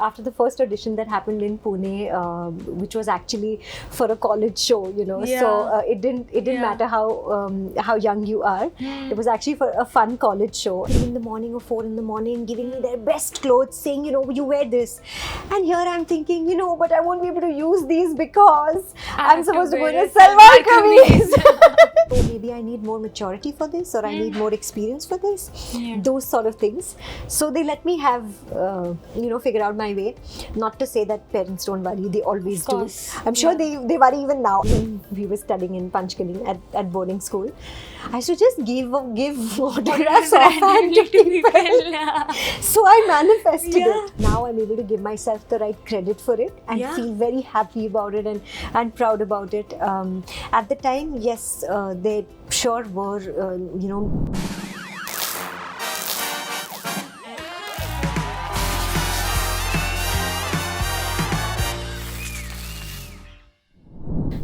after the first audition that happened in Pune, which was actually for a college show, so it didn't matter how young you are. It was actually for a fun college show. In the morning or 4 in the morning, giving me their best clothes, saying, you wear this. And here I'm thinking, but I won't be able to use these because I'm supposed to go in a salwar kameez. So maybe I need more maturity for this, or I need more experience for this. Those sort of things. So they let me have, figure out my way. Not to say that parents don't worry, they always do. I'm sure they worry even now. When we were studying in Panchkali at boarding school, I used to just give autographs offhand to people. So I manifested it. Now I'm able to give myself the right credit for it and feel very happy about it and proud about it. At the time, yes, they sure were,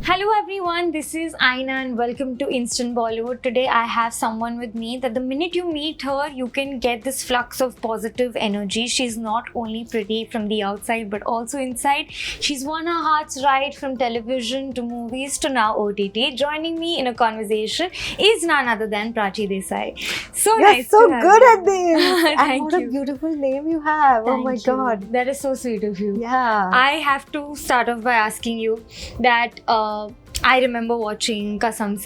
Hello everyone, this is Aina and welcome to Instant Bollywood. Today I have someone with me that the minute you meet her, you can get this flux of positive energy. She's not only pretty from the outside but also inside. She's won our hearts right from television to movies to now OTT. Joining me in a conversation is none other than Prachi Desai. So You're nice so to have good you. at this. Thank And what a you. beautiful name you have. Thank oh my you. God. That is so sweet of you. Yeah. I have to start off by asking you that I remember watching Kasam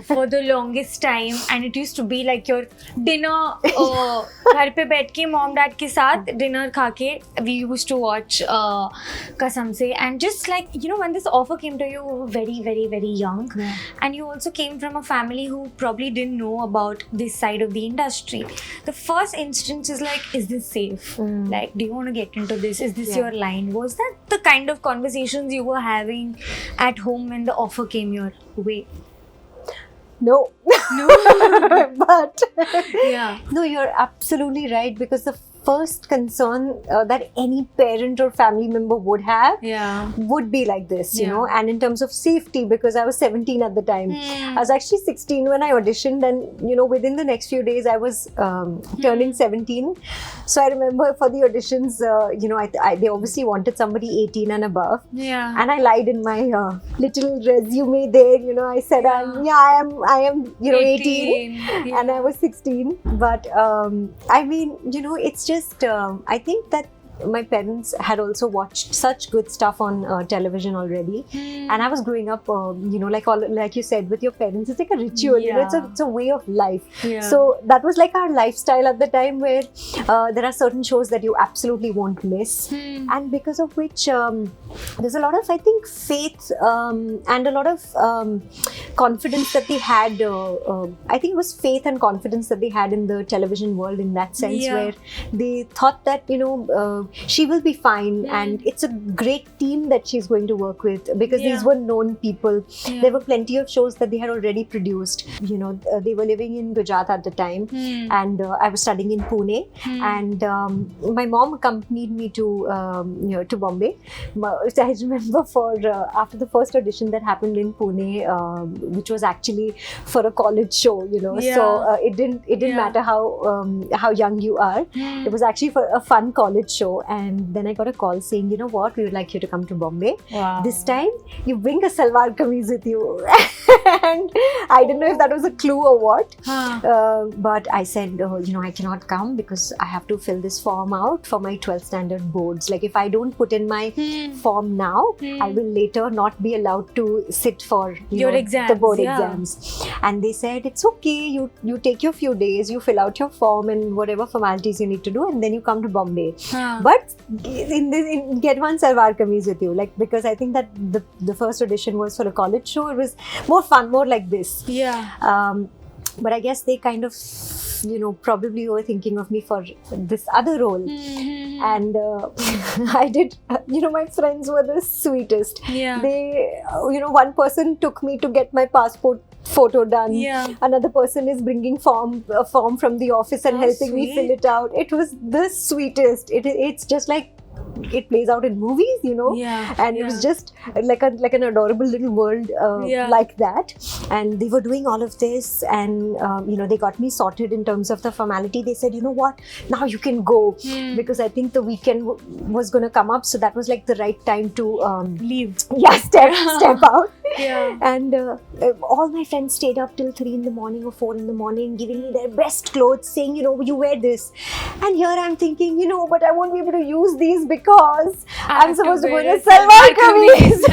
for the longest time, and it used to be like your dinner. घर पे बैठ के mom dad के साथ dinner खा के we used to watch Kasam and just like when this offer came to you, you were very very very young, and you also came from a family who probably didn't know about this side of the industry. The first instance is like, is this safe? Like, do you want to get into this? Is this your line? Was that the kind of conversations you were having at home when the offer came your way? No. But no, you're absolutely right, because the first concern that any parent or family member would have would be like this, and in terms of safety, because I was 17 at the time. I was actually 16 when I auditioned, and within the next few days I was turning 17. So I remember for the auditions, they obviously wanted somebody 18 and above. And I lied in my little resume there. I said I am 18 and I was 16. But I mean, it's just I think that my parents had also watched such good stuff on television already, and I was growing up, like you said, with your parents. It's like a ritual, it's a way of life. So that was like our lifestyle at the time, where there are certain shows that you absolutely won't miss, and because of which there's a lot of, I think, faith and a lot of confidence that they had. I think it was faith and confidence that they had in the television world, in that sense, where they thought that she will be fine, and it's a great team that she's going to work with, because these were known people. There were plenty of shows that they had already produced. They were living in Gujarat at the time, and I was studying in Pune, and my mom accompanied me to Bombay. I remember after the first audition that happened in Pune, which was actually for a college show, so it didn't matter how young you are. It was actually for a fun college show. And then I got a call saying, what, we would like you to come to Bombay. This time you bring a salwar kameez with you. And I didn't know if that was a clue or what. But I said, I cannot come because I have to fill this form out for my 12th standard boards. Like, if I don't put in my form now, I will later not be allowed to sit for your exams, the board exams. And they said, it's okay, you take your few days, you fill out your form and whatever formalities you need to do, and then you come to Bombay. But get one salwar kameez with you, like, because I think that the first audition was for a college show. It was more fun, more like this. But I guess they kind of, probably were thinking of me for this other role. And I did, my friends were the sweetest. They, one person took me to get my passport photo done. Another person is bringing a form from the office and helping me fill it out. It was the sweetest. It's just like it plays out in movies, and it was just like an adorable little world like that. And they were doing all of this, and they got me sorted in terms of the formality. They said, you know what, now you can go, because I think the weekend was going to come up, so that was like the right time to leave. Yeah, step out. Yeah. And all my friends stayed up till 3 in the morning or 4 in the morning, giving me their best clothes, saying, you wear this. And here I'm thinking, but I won't be able to use these because I'm supposed to go in a salwar kameez.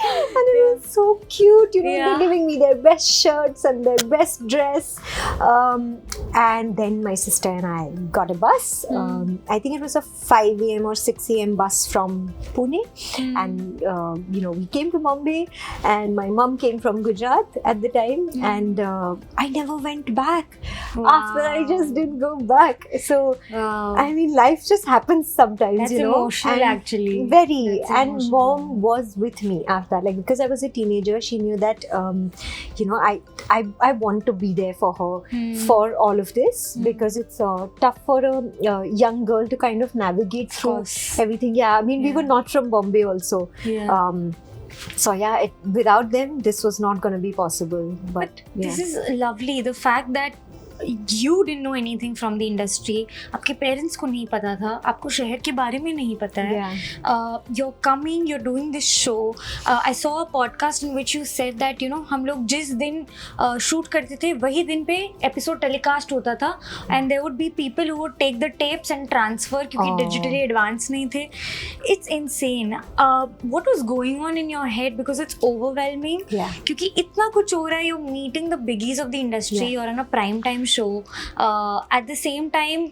And it was so cute, they're giving me their best shirts and their best dress. And then my sister and I got a bus. I think it was a 5 a.m. or 6 a.m. bus from Pune. And, we came to Bombay, and my mom came from Gujarat at the time. And I never went back. After I just didn't go back. So, I mean, life just happens sometimes, That's emotional, actually. Very. That's and emotional. Mom was with me after. Like, because I was a teenager, she knew that I want to be there for her for all of this, because it's tough for a young girl to kind of navigate through everything. We were not from Bombay also. So without them this was not going to be possible. But this is lovely, the fact that you didn't know anything from the industry. आपके parents को नहीं पता था, आपको शहर के बारे में नहीं पता है. You're coming, you're doing this show. I saw a podcast in which you said that हम लोग जिस दिन shoot करते थे वही दिन पे episode telecast होता था, and there would be people who would take the tapes and transfer क्योंकि digitally advanced नहीं थे. It's insane. What was going on in your head, because it's overwhelming. क्योंकि इतना कुछ हो रहा है. You're meeting the biggies of the industry. You're on a prime time show. At the same time,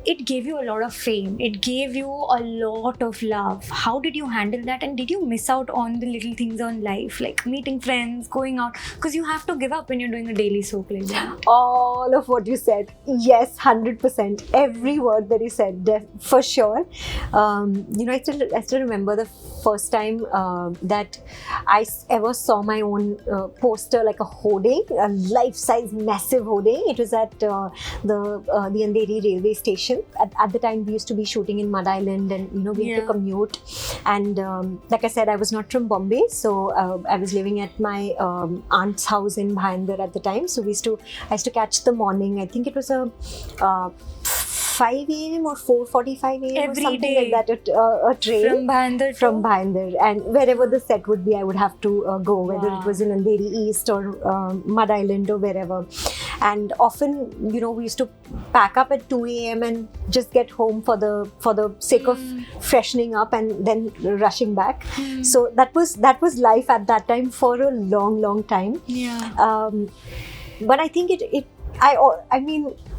it gave you a lot of fame. It gave you a lot of love. How did you handle that? And did you miss out on the little things on life, like meeting friends, going out? Because you have to give up when you're doing a daily soap like that. All of what you said. Yes, 100%. Every word that you said, for sure. I still remember the first time that I ever saw my own poster, like a hoarding, a life-size massive hoarding. It was at the Andheri railway station. At the time, we used to be shooting in Mud Island, and we had to commute. And like I said, I was not from Bombay, so I was living at my aunt's house in Bhayandar at the time. So I used to catch the morning. I think it was a 5 a.m. or 4:45 a.m. or something day. like that. A train from Bhayandar, and wherever the set would be, I would have to go, whether it was in Andheri East or Mud Island or wherever. And often, we used to pack up at 2 a.m. and just get home for the sake of freshening up and then rushing back. So that was life at that time for a long time. But I think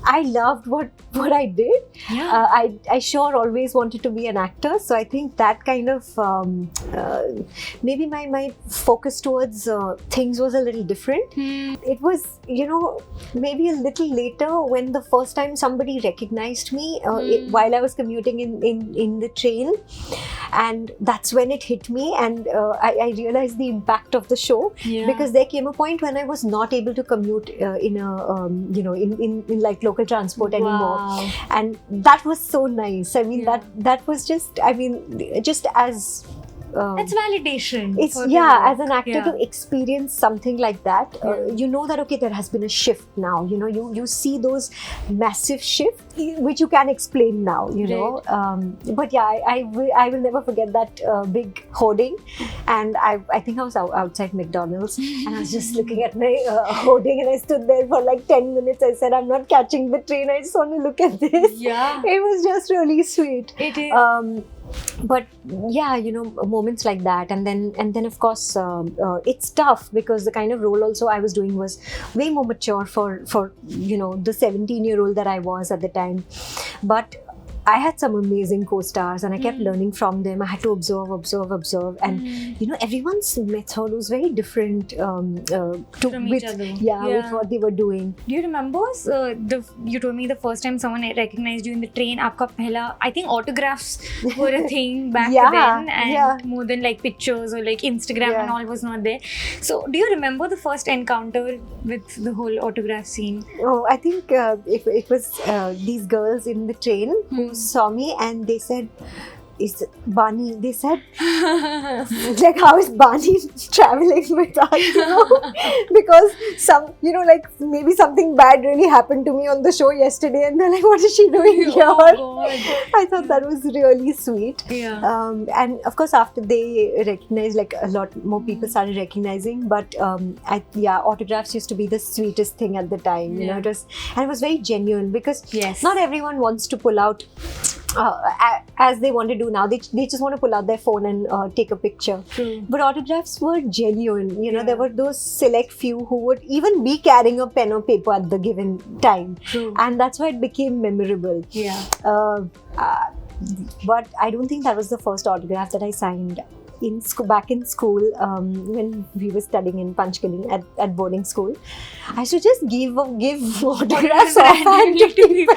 I loved what I did. I sure always wanted to be an actor. So I think that kind of maybe my focus towards things was a little different. It was, maybe a little later when the first time somebody recognized me while I was commuting in the train, and that's when it hit me, and I realized the impact of the show, because there came a point when I was not able to commute in a in like local transport anymore, and that was so nice. I mean that was just as that's validation. It's as an actor to experience something like that. That okay, there has been a shift now. You see those massive shifts which you can explain now. But I will never forget that big hoarding, and I think I was outside McDonald's and I was just looking at my hoarding, and I stood there for like 10 minutes. I said, I'm not catching the train. I just want to look at this. It was just really sweet. It is. But moments like that, and then of course it's tough because the kind of role also I was doing was way more mature for the 17-year-old that I was at the time. But I had some amazing co-stars, and I kept learning from them. I had to observe, and everyone's method was very different from each other. With what they were doing. Do you remember you told me the first time someone recognized you in the train, aapka pehla, I think autographs were a thing back then, and more than like pictures or like Instagram and all was not there. So do you remember the first encounter with the whole autograph scene? Oh, I think it was these girls in the train who who saw me and they said, is Bani, they said, like, how is Bani traveling with us, because like maybe something bad really happened to me on the show yesterday and they're like, what is she doing here? Oh, God. I thought that was really sweet. Yeah. And of course after they recognized, like a lot more people started recognizing, but autographs used to be the sweetest thing at the time. It was very genuine because not everyone wants to pull out as they want to do now. They just want to pull out their phone and take a picture. But autographs were genuine. There were those select few who would even be carrying a pen or paper at the given time. And that's why it became memorable. But I don't think that was the first autograph that I signed. Back in school, when we were studying in Panchkali at boarding school, I used to just give autographs offhand to people.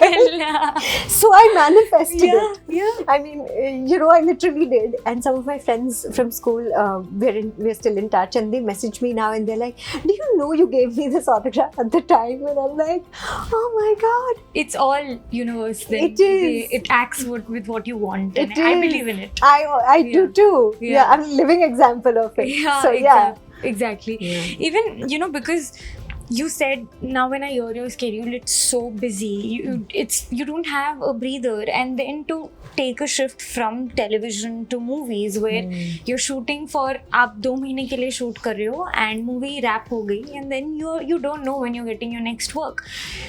So I manifested it. I mean, I literally did. And some of my friends from school, we're still in touch, and they message me now and they're like, do you know you gave me this autograph at the time? And I'm like, oh my God. It's all universe then. It is. It acts with what you want, and I believe in it. I do too. I'm a living example of it. Exactly. Even because you said now when I hear your schedule, it's so busy. You don't have a breather, and then to take a shift from television to movies where you're shooting for आप 2 महीने के लिए shoot कर रहे हो and movie wrap हो गई, and then you don't know when you're getting your next work.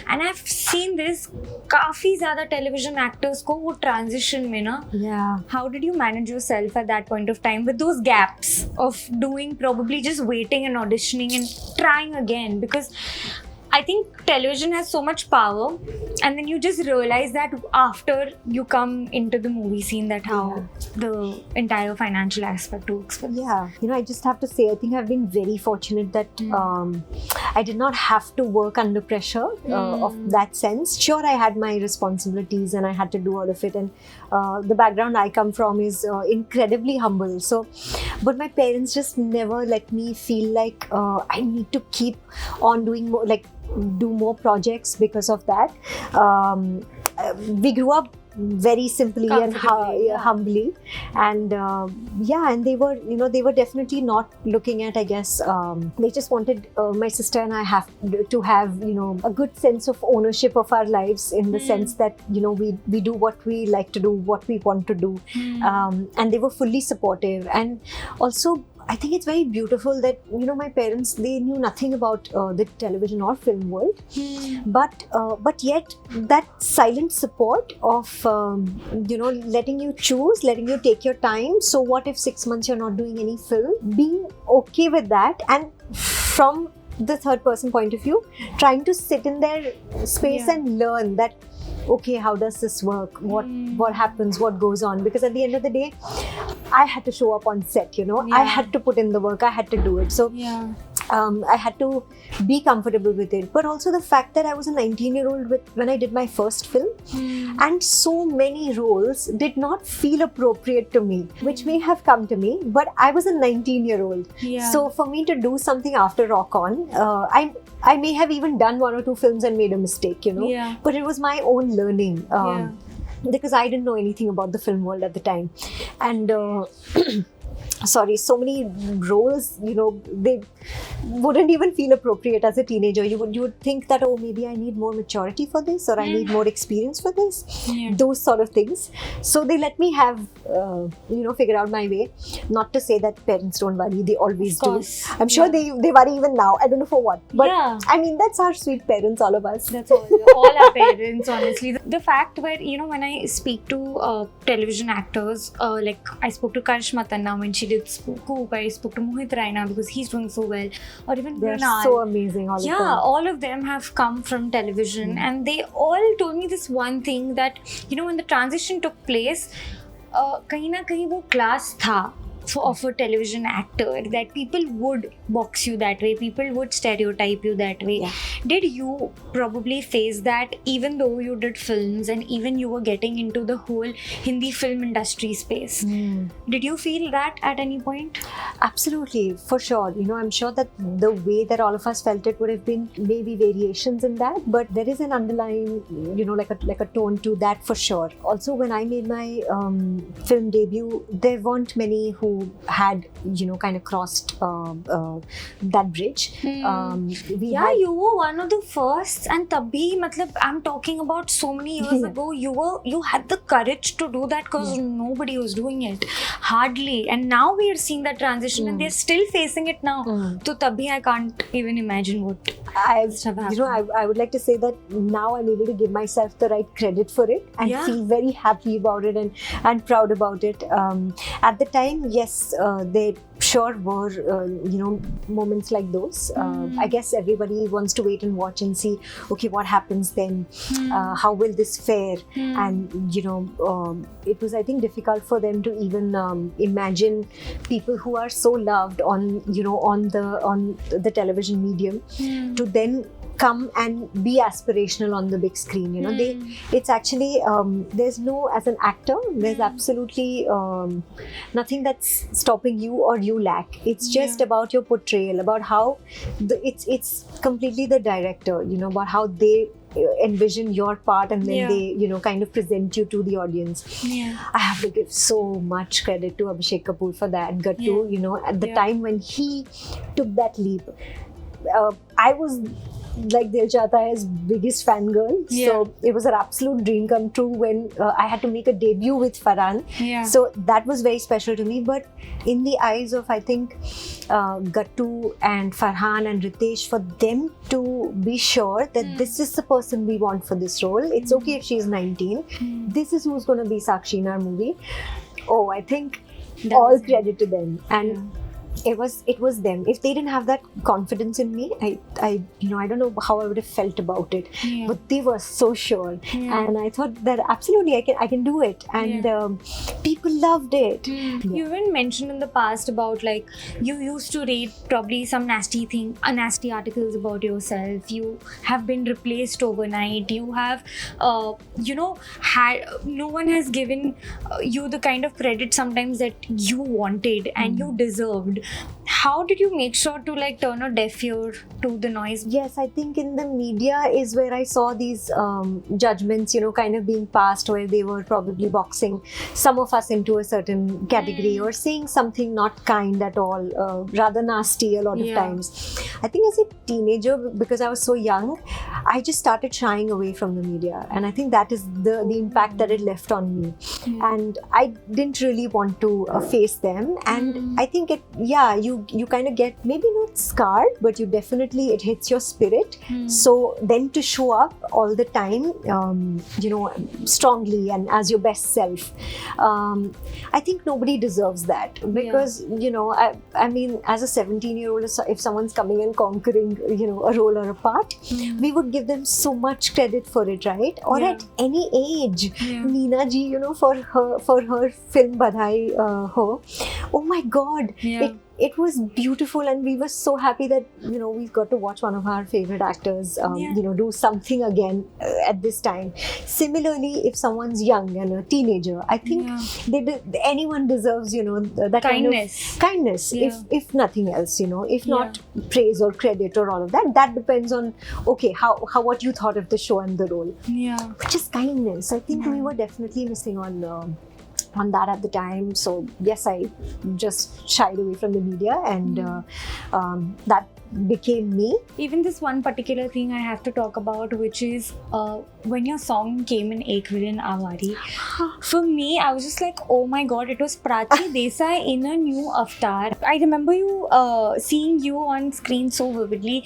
And I've seen this काफी ज़्यादा television actors को वो transition में ना. How did you manage yourself at that point of time with those gaps of doing probably just waiting and auditioning and trying again? Because I think television has so much power, and then you just realize that after you come into the movie scene, that how the entire financial aspect works. I just have to say, I think I've been very fortunate that I did not have to work under pressure of that sense. Sure, I had my responsibilities and I had to do all of it, and the background I come from is incredibly humble. So, but my parents just never let me feel like I need to keep on doing more, like do more projects because of that. We grew up very simply and humbly, and and they were definitely not looking at, I guess, they just wanted my sister and I to have a good sense of ownership of our lives, in the sense that we do what we like to do, what we want to do, and they were fully supportive. And also I think it's very beautiful that my parents, they knew nothing about the television or film world, but yet that silent support of letting you choose, letting you take your time. So what if 6 months you're not doing any film? Being okay with that, and from the third person point of view, trying to sit in their space and learn that, okay, how does this work? What happens? What goes on? Because at the end of the day, I had to show up on set, I had to put in the work, I had to do it. So I had to be comfortable with it. But also the fact that I was a 19-year-old when I did my first film, and so many roles did not feel appropriate to me, which may have come to me, but I was a 19-year-old. So for me to do something after Rock On, I may have even done 1 or 2 films and made a mistake, but it was my own learning. Because I didn't know anything about the film world at the time. And so many roles, they wouldn't even feel appropriate as a teenager. You would think that, oh, maybe I need more maturity for this, or I need more experience for this, those sort of things. So they let me have, figure out my way. Not to say that parents don't worry, they always do. I'm sure they worry even now. I don't know for what, but I mean, that's our sweet parents, all of us. That's all our parents, honestly. The fact where, when I speak to television actors, like I spoke to Karsh Matanna when she did Scoop, I spoke to Mohit Raina because he's doing so well, or even they're Brunal. So amazing, all of them. All of them have come from television, and they all told me this one thing, that when the transition took place, कहीं ना कहीं वो class था of a television actor, that people would box you that way, people would stereotype you that way. Yeah. Did you probably face that, even though you did films and even you were getting into the whole Hindi film industry space? Did you feel that at any point? Absolutely, for sure. I'm sure that the way that all of us felt it would have been maybe variations in that, but there is an underlying, like a tone to that for sure. Also, when I made my film debut, there weren't many who had, kind of crossed that bridge. You were one of the first, and tabhi, I'm talking about so many years ago, you had the courage to do that because nobody was doing it, hardly. And now we are seeing that transition, and they're still facing it now. So tabhi I can't even imagine what I would like to say that now I'm able to give myself the right credit for it and feel very happy about it and proud about it. At the time, yes, there sure were moments like those. I guess everybody wants to wait and watch and see, okay, what happens then, how will this fare, and it was, I think, difficult for them to even imagine people who are so loved on the television medium to then come and be aspirational on the big screen. It's actually there's no, as an actor, there's absolutely nothing that's stopping you or you lack. It's just about your portrayal, about how it's completely the director, about how they envision your part, and then they kind of present you to the audience. I have to give so much credit to Abhishek Kapoor for that. Gattu, at the time when he took that leap, I was like Dil Chahta Hai's biggest fangirl. So it was an absolute dream come true when I had to make a debut with Farhan. So that was very special to me. But in the eyes of, I think, Gattu and Farhan and Ritesh, for them to be sure that this is the person we want for this role. It's okay if she's 19. This is who's going to be Sakshi in our movie. Oh, I think all credit to them. And it was them. If they didn't have that confidence in me, I don't know how I would have felt about it. But they were so sure, and I thought that absolutely I can do it, and people loved it. You even mentioned in the past about, like, you used to read probably some nasty articles about yourself. You have been replaced overnight. You have had no one has given you the kind of credit sometimes that you wanted and you deserved. How did you make sure to, like, turn a deaf ear to the noise? Yes, I think in the media is where I saw these judgments, kind of being passed, where they were probably boxing some of us into a certain category or saying something not kind at all, rather nasty a lot of times. I think as a teenager, because I was so young, I just started shying away from the media, and I think that is the impact that it left on me. And I didn't really want to face them, and I think you kind of get, maybe not scarred, but it hits your spirit. So then to show up all the time, strongly and as your best self, I think nobody deserves that, because I mean, as a 17-year-old, if someone's coming and conquering a role or a part, we would give them so much credit for it, right? Or at any age, Neena ji, for her film Badhai Ho, oh my God, it was beautiful, and we were so happy that we got to watch one of our favorite actors do something again at this time. Similarly, if someone's young and a teenager, I think anyone deserves that kindness. Kind of kindness, if nothing else, if not praise or credit or all of that depends on how what you thought of the show and the role. But just kindness, I think we were definitely missing on that at the time. So yes, I just shied away from the media, and that became me. Even this one particular thing I have to talk about, which is when your song came in Ek Villain Avari, for me, I was just like, oh my God, it was Prachi Desai in a new avatar. I remember seeing you on screen so vividly.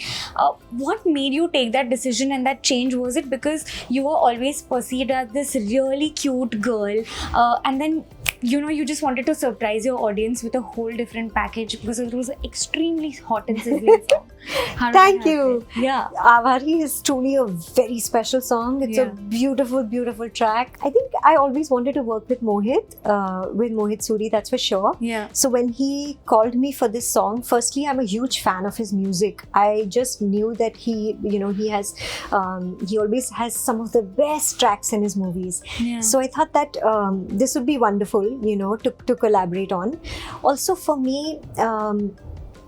What made you take that decision and that change? Was it because you were always perceived as this really cute girl, and then you just wanted to surprise your audience with a whole different package because it was an extremely hot and sizzling song. Thank you. Yeah. Avari is truly a very special song. It's a beautiful, beautiful track. I think I always wanted to work with Mohit Suri, that's for sure. Yeah. So when he called me for this song, firstly, I'm a huge fan of his music. I just knew that he always has some of the best tracks in his movies. Yeah. So I thought that this would be wonderful, to collaborate on. Also for me,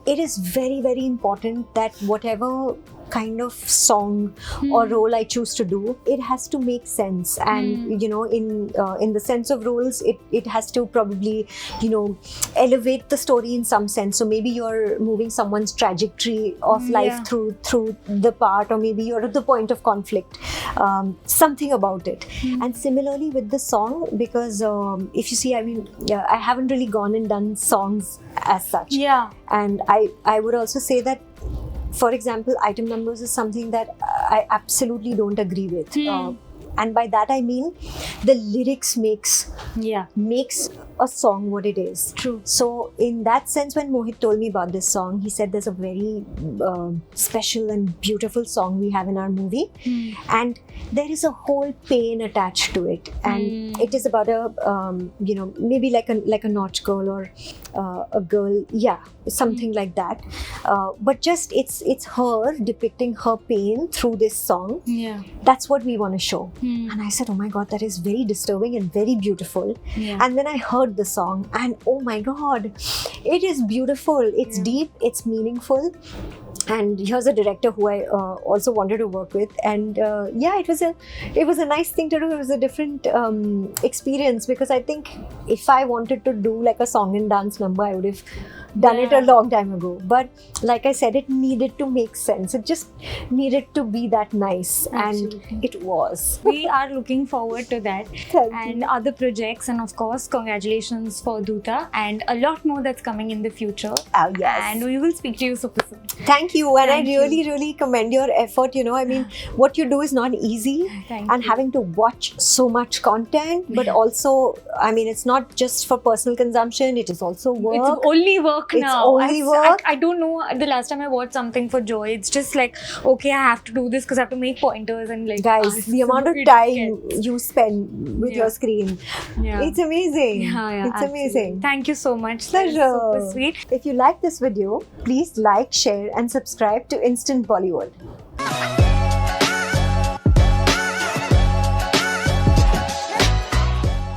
it is very, very important that whatever kind of song or role I choose to do, it has to make sense. And in the sense of roles, it has to probably elevate the story in some sense. So maybe you're moving someone's trajectory of life through the part, or maybe you're at the point of conflict, something about it. And similarly with the song, because if you see, I haven't really gone and done songs as such. And I would also say that, for example, item numbers is something that I absolutely don't agree with. And by that I mean the lyrics makes a song what it is. True. So in that sense, when Mohit told me about this song, he said there's a very special and beautiful song we have in our movie, and there is a whole pain attached to it, and it is about a maybe like a Notch girl or a girl, something like that. But just it's her depicting her pain through this song. That's what we want to show. And I said, oh my God, that is very disturbing and very beautiful. And then I heard the song, and oh my God, it is beautiful. It's deep, it's meaningful. And here's a director who I also wanted to work with, and it was a nice thing to do. It was a different experience, because I think if I wanted to do like a song and dance number, I would have done it a long time ago. But like I said, it needed to make sense. It just needed to be that nice. Absolutely. And it was. We are looking forward to that. Thank you. Other projects, and of course congratulations for Duta, and a lot more that's coming in the future. Oh yes. And we will speak to you super soon. Thank you. And I really commend your effort. What you do is not easy. And having to watch so much content, but also, it's not just for personal consumption, it is also work. It's only work now. It's only work. I don't know, the last time I watched something for Joy, it's just like, okay, I have to do this because I have to make pointers and like... Guys, the amount of time you spend with your screen, it's amazing. It's amazing. Thank you so much. Pleasure. Super sweet. If you like this video, please like, share and subscribe to Instant Bollywood.